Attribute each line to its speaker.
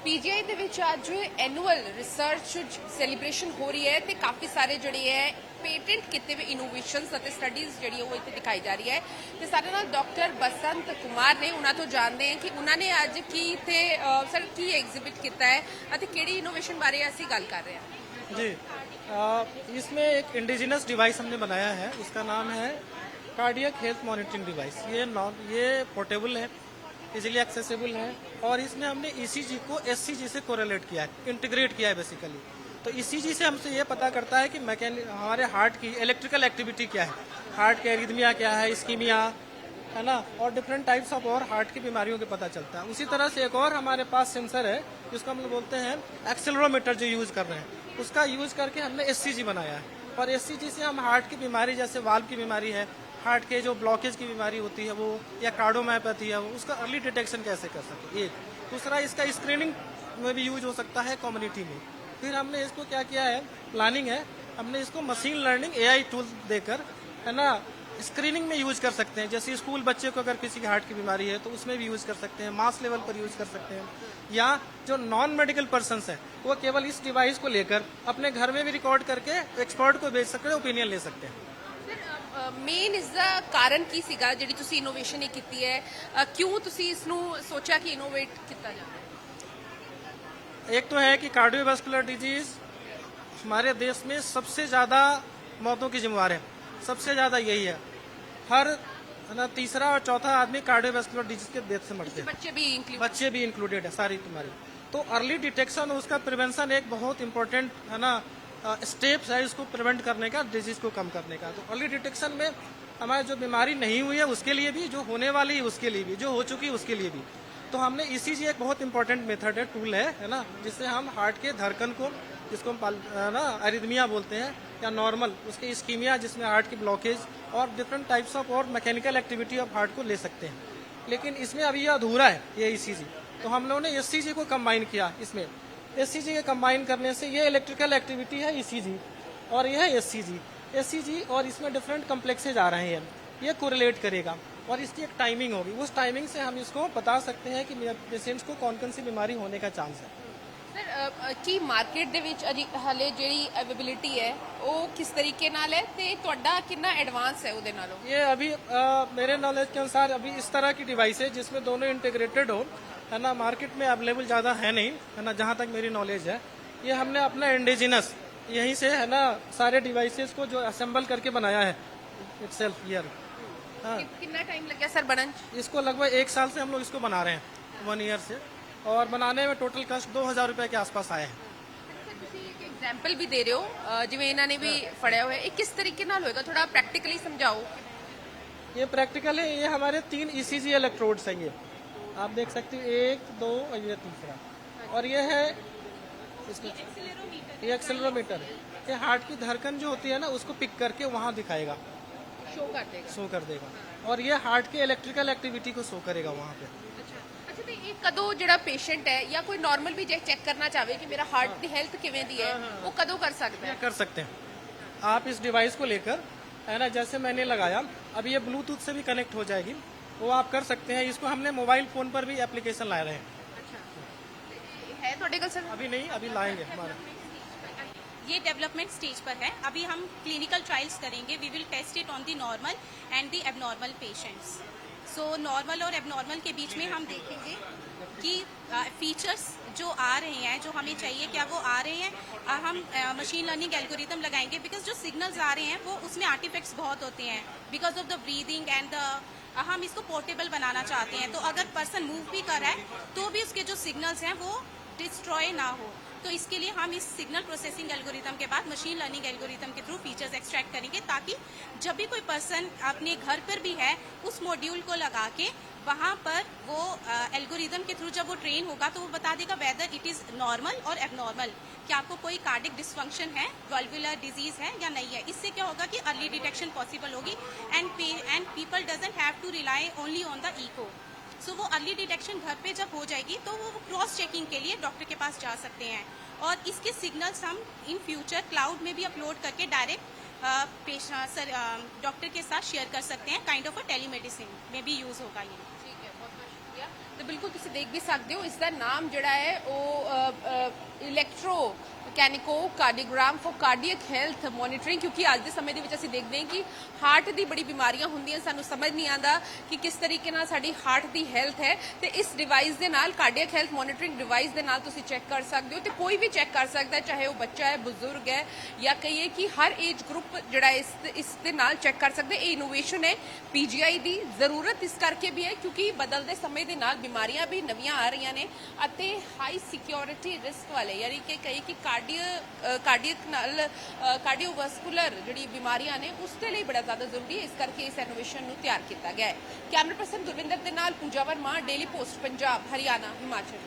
Speaker 1: PGI ਦੇ ਵਿੱਚ ਅੱਜ ਐਨੂਅਲ ਰਿਸਰਚ ਸੈਲੀਬ੍ਰੇਸ਼ਨ ਹੋ ਰਹੀ ਹੈ ਤੇ ਕਾਫੀ ਸਾਰੇ ਜਿਹੜੇ ਹੈ ਪੇਟੈਂਟ ਕੀਤੇ ਹੋਏ ਇਨੋਵੇਸ਼ਨਸ ਅਤੇ ਸਟੱਡੀਜ਼ ਜਿਹੜੀ ਉਹ ਇੱਥੇ ਦਿਖਾਈ ਜਾ ਰਹੀ ਹੈ ਤੇ ਸਾਡੇ ਨਾਲ ਡਾਕਟਰ ਬਸੰਤ ਕੁਮਾਰ ਨੇ ਉਹਨਾਂ ਤੋਂ ਜਾਣਦੇ ਹਾਂ ਕਿ ਉਹਨਾਂ ਨੇ ਅੱਜ ਕੀ ਇੱਥੇ ਸਰ ਕੀ ਐਗਜ਼ਿਬਿਟ ਕੀਤਾ ਹੈ ਅਤੇ ਕਿਹੜੀ ਇਨੋਵੇਸ਼ਨ ਬਾਰੇ ਅਸੀਂ ਗੱਲ ਕਰ ਰਹੇ ਹਾਂ।
Speaker 2: जी इसमें एक इंडिजिनस डिवाइस हमने बनाया है, उसका नाम है कार्डियक हेल्थ मॉनिटरिंग डिवाइस। ये पोर्टेबल है, इजीली एक्सेसिबल है और इसमें हमने ईसीजी को एससीजी से कोरिलेट किया है, इंटीग्रेट किया है बेसिकली। तो ईसीजी से हमसे ये पता करता है कि हमारे हार्ट की इलेक्ट्रिकल एक्टिविटी क्या है, हार्ट के एरिथमिया क्या है, इस्कीमिया है ना, और डिफरेंट टाइप्स ऑफ और हार्ट की बीमारियों के पता चलता है। उसी तरह से एक और हमारे पास सेंसर है जिसको हम लोग बोलते हैं एक्सेलरोमीटर, जो यूज कर रहे हैं उसका यूज करके हमने एससीजी बनाया है। और एससीजी से हम हार्ट की बीमारी जैसे वाल्व की बीमारी है, हार्ट के जो ब्लॉकेज की बीमारी होती है वो, या कार्डियोमायोपैथी है वो, उसका अर्ली डिटेक्शन कैसे कर सके। एक दूसरा इसका स्क्रीनिंग में भी यूज हो सकता है कम्युनिटी में। फिर हमने इसको क्या किया है, प्लानिंग है, हमने इसको मशीन लर्निंग एआई टूल देकर है ना स्क्रीनिंग में यूज कर सकते हैं। जैसे स्कूल बच्चे को अगर किसी की हार्ट की बीमारी है तो उसमें भी यूज कर सकते हैं, मास लेवल पर यूज कर सकते हैं, या जो नॉन मेडिकल पर्सन्स है वो केवल इस डिवाइस को लेकर अपने घर में भी रिकॉर्ड करके एक्सपर्ट को भेज सकते हैं, ओपिनियन ले सकते हैं।
Speaker 1: ਮੇਨ ਇਸ ਦਾ ਕਾਰਨ ਕੀ ਸੀਗਾ ਜਿਹੜੀ ਤੁਸੀਂ ਇਨੋਵੇਸ਼ਨ ਇਹ ਕੀਤੀ ਹੈ, ਕਿਉਂ ਤੁਸੀਂ ਇਸ ਨੂੰ ਸੋਚਿਆ ਕਿ ਇਨੋਵੇਟ ਕੀਤਾ ਜਾਵੇ।
Speaker 2: एक तो है कि कार्डियोवास्कुलर डिजीज हमारे देश में सबसे ज्यादा मौतों की जिम्मेवार है, सबसे ज्यादा यही है। हर है ना तीसरा और चौथा आदमी कार्डियोवास्कुलर डिजीज के डेथ से मरते हैं, बच्चे भी इंक्लूडेड है सारी तुम्हारी। तो अर्ली डिटेक्शन और उसका प्रिवेंशन एक बहुत इंपॉर्टेंट है ना स्टेप्स है इसको प्रिवेंट करने का, डिजीज को कम करने का। तो अर्ली डिटेक्शन में हमारे जो बीमारी नहीं हुई है उसके लिए भी, जो होने वाली है उसके लिए भी, जो हो चुकी है उसके लिए भी। तो हमने ईसीजी एक बहुत इंपॉर्टेंट मेथड है, टूल है ना, जिससे हम हार्ट के धड़कन को, जिसको हम ना एरिथमिया बोलते हैं, या नॉर्मल उसके इस्कीमिया जिसमें हार्ट की ब्लॉकेज, और डिफरेंट टाइप्स ऑफ और मैकेनिकल एक्टिविटी ऑफ हार्ट को ले सकते हैं। लेकिन इसमें अभी यह अधूरा है ये ईसीजी, तो हम लोगों ने एससीजी को कंबाइन किया। इसमें एससीजी के कंबाइन करने से ये इलेक्ट्रिकल एक्टिविटी है ईसीजी और यह है एससीजी और इसमें डिफरेंट कम्प्लेक्सेज आ रहे हैं, ये कोरिलेट करेगा और इसकी एक टाइमिंग होगी। उस टाइमिंग से हम इसको बता सकते हैं कि पेशेंट्स को कौन कौन सी बीमारी होने का चांस है।
Speaker 1: ਸਰ ਕੀ ਮਾਰਕੀਟ ਦੇ ਵਿੱਚ ਅਜੀ ਹਲੇ ਜਿਹੜੀ ਅਵੇਲੇਬਿਲਿਟੀ ਹੈ ਉਹ ਕਿਸ ਤਰੀਕੇ ਨਾਲ ਹੈ ਤੇ ਤੁਹਾਡਾ ਕਿੰਨਾ ਐਡਵਾਂਸ ਹੈ ਉਹਦੇ ਨਾਲੋਂ।
Speaker 2: ये अभी मेरे नॉलेज के अनुसार अभी इस तरह की डिवाइस है जिसमें दोनों इंटीग्रेटेड हो, है ना, मार्केट में अवेलेबल ज़्यादा है नहीं, है ना, जहाँ तक मेरी नॉलेज है। ये हमने अपना इंडिजिनस यहीं से है ना सारे डिवाइसेस को जो असेंबल करके बनाया है इटसेल्फ हियर।
Speaker 1: कितना टाइम लग गया सर बनन?
Speaker 2: इसको लगभग 1 साल से हम लोग इसको बना रहे हैं, 1 ईयर से, और बनाने में टोटल कॉस्ट 2000 रुपए के आसपास आए हैं।
Speaker 1: ਤੁਸੀਂ ਇੱਕ ਐਗਜ਼ਾਮਪਲ ਵੀ ਦੇ ਰਹੇ ਹੋ ਜਿਵੇਂ ਇਹਨਾਂ ਨੇ ਵੀ ਫੜਿਆ ਹੋਇਆ, ਇਹ ਕਿਸ ਤਰੀਕੇ ਨਾਲ ਹੋਏਗਾ, ਥੋੜਾ ਪ੍ਰੈਕਟੀਕਲੀ ਸਮਝਾਓ।
Speaker 2: ये प्रैक्टिकल है, ये हमारे 3 ईसीजी इलेक्ट्रोड्स हैं, ये आप देख सकते हो, 1 2 और ये तीसरा, और ये है ये एक्सेलरोमीटर है। ये हार्ट की धड़कन जो होती है ना उसको पिक करके वहाँ दिखाएगा, शो कर देगा और ये हार्ट के इलेक्ट्रिकल एक्टिविटी को शो करेगा वहाँ पे।
Speaker 1: ਅੱਛਾ ਤੇ ਇਹ ਕਦੋਂ ਜਿਹੜਾ ਪੇਸ਼ੈਂਟ ਹੈ ਜਾਂ ਕੋਈ ਨਾਰਮਲ ਵੀ ਜੇ ਚੈੱਕ ਕਰਨਾ ਚਾਹਵੇ ਕਿ ਮੇਰਾ ਹਾਰਟ ਦੀ ਹੈਲਥ ਕਿਵੇਂ ਦੀ ਹੈ ਉਹ ਕਦੋਂ ਕਰ ਸਕਦਾ ਹੈ?
Speaker 2: कर सकते हैं आप इस डिवाइस को लेकर, है ना, जैसे मैंने लगाया अभी ये ब्लूटूथ से भी कनेक्ट हो जाएगी, वो आप कर सकते हैं। इसको हमने मोबाइल फोन पर भी एप्लीकेशन ला रहे हैं।
Speaker 1: ਅੱਛਾ ਹੈ ਤੁਹਾਡੇ ਕੋਲ ਸਰ?
Speaker 2: अभी नहीं, अभी लाएंगे हमारे।
Speaker 3: ये डेवलपमेंट स्टेज पर है, अभी हम क्लिनिकल ट्रायल्स करेंगे। We will test it on the normal and the abnormal patients. So normal और एबनॉर्मल के बीच में हम देखेंगे कि फीचर्स जो आ रहे हैं, जो हमें चाहिए क्या वो आ रहे हैं। हम मशीन लर्निंग एल्गोरिथम लगाएंगे बिकॉज जो सिग्नल्स आ रहे हैं वो उसमें आर्टिफैक्ट्स बहुत होते हैं because of the breathing and the, हम इसको पोर्टेबल बनाना चाहते हैं। तो अगर पर्सन मूव भी कर रहा है तो भी उसके जो सिग्नल्स हैं वो डिस्ट्रॉय ना हो। तो इसके लिए हम इस सिग्नल प्रोसेसिंग एल्गोरिथम के बाद मशीन लर्निंग एल्गोरिथम के थ्रू फीचर्स एक्सट्रैक्ट करेंगे, ताकि जब भी कोई पर्सन अपने घर पर भी है उस मॉड्यूल को लगा के वहाँ पर वो एल्गोरिथम के थ्रू जब वो ट्रेन होगा तो वो बता देगा वेदर इट इज़ नॉर्मल और एबनॉर्मल, कि आपको कोई कार्डिक डिसफंक्शन है, वल्वुलर डिजीज है या नहीं है। इससे क्या होगा कि अर्ली डिटेक्शन पॉसिबल होगी and people doesn't have to rely only on the echo. So वो अर्ली डिटेक्शन घर पे जब हो जाएगी तो वो क्रॉस चेकिंग के लिए डॉक्टर के पास जा सकते हैं, और इसके सिग्नल्स हम इन फ्यूचर क्लाउड में भी अपलोड करके डायरेक्ट डॉक्टर के साथ शेयर कर सकते हैं। काइंड ऑफ अ टेलीमेडिसिन में भी यूज होगा ये।
Speaker 1: ठीक है, बहुत बहुत शुक्रिया। ਤੇ ਬਿਲਕੁਲ ਤੁਸੀਂ ਦੇਖ ਵੀ ਸਕਦੇ ਹੋ, ਇਸ ਦਾ ਨਾਮ ਜਿਹੜਾ ਹੈ ਉਹ electro mechano cardiogram for cardiac health monitoring, ਕਿਉਂਕਿ ਅੱਜ ਦੇ ਸਮੇਂ ਦੇ ਵਿੱਚ ਅਸੀਂ ਦੇਖਦੇ ਹਾਂ ਕਿ ਹਾਰਟ ਦੀ ਬੜੀ ਬਿਮਾਰੀਆਂ ਹੁੰਦੀਆਂ, ਸਾਨੂੰ ਸਮਝ ਨਹੀਂ ਆਉਂਦਾ ਕਿ ਕਿਸ ਤਰੀਕੇ ਨਾਲ ਸਾਡੀ ਹਾਰਟ ਦੀ ਹੈਲਥ ਹੈ। ਤੇ ਇਸ ਡਿਵਾਈਸ ਦੇ ਨਾਲ, ਕਾਰਡੀਅਕ ਹੈਲਥ ਮੋਨੀਟਰਿੰਗ ਡਿਵਾਈਸ ਦੇ ਨਾਲ ਤੁਸੀਂ ਚੈੱਕ ਕਰ ਸਕਦੇ ਹੋ, ਤੇ ਕੋਈ ਵੀ ਚੈੱਕ ਕਰ ਸਕਦਾ ਹੈ, ਚਾਹੇ ਉਹ ਬੱਚਾ ਹੈ, ਬਜ਼ੁਰਗ ਹੈ, ਜਾਂ ਕਹੀਏ ਕਿ ਹਰ ਏਜ ਗਰੁੱਪ ਜਿਹੜਾ ਇਸ ਦੇ ਨਾਲ ਚੈੱਕ ਕਰ ਸਕਦਾ। ਇਹ ਇਨੋਵੇਸ਼ਨ ਹੈ ਪੀਜੀਆਈ ਦੀ। ਜ਼ਰੂਰਤ ਇਸ ਕਰਕੇ ਵੀ ਹੈ ਕਿਉਂਕਿ ਬਦਲਦੇ ਸਮੇਂ ਦੇ ਨਾਲ ਬਿਮਾਰੀਆਂ ਵੀ ਨਵੀਆਂ ਆ ਰਹੀਆਂ ਨੇ, ਅਤੇ ਹਾਈ ਸਿਕਿਉਰਿਟੀ ਰਿਸਕ ਵਾਲੇ, ਯਾਨੀ ਕਿ ਕਹੀ ਕਿ ਕਾਰਡੀਅਕ ਨਾਲ ਕਾਰਡੀਓਵਾਸਕੂਲਰ ਜਿਹੜੀ ਬਿਮਾਰੀਆਂ ਨੇ ਉਸ ਦੇ ਲਈ ਬੜਾ ਜ਼ਿਆਦਾ ਜ਼ਰੂਰੀ ਹੈ। ਇਸ ਕਰਕੇ ਇਸ ਇਨੋਵੇਸ਼ਨ ਨੂੰ ਤਿਆਰ ਕੀਤਾ ਗਿਆ ਹੈ। ਕੈਮਰਾ ਪਰਸਨ ਗੁਰਵਿੰਦਰ ਦੇ ਨਾਲ ਪੂਜਾ ਵਰਮਾ, ਡੇਲੀ ਪੋਸਟ ਪੰਜਾਬ, ਹਰਿਆਣਾ, ਹਿਮਾਚਲ।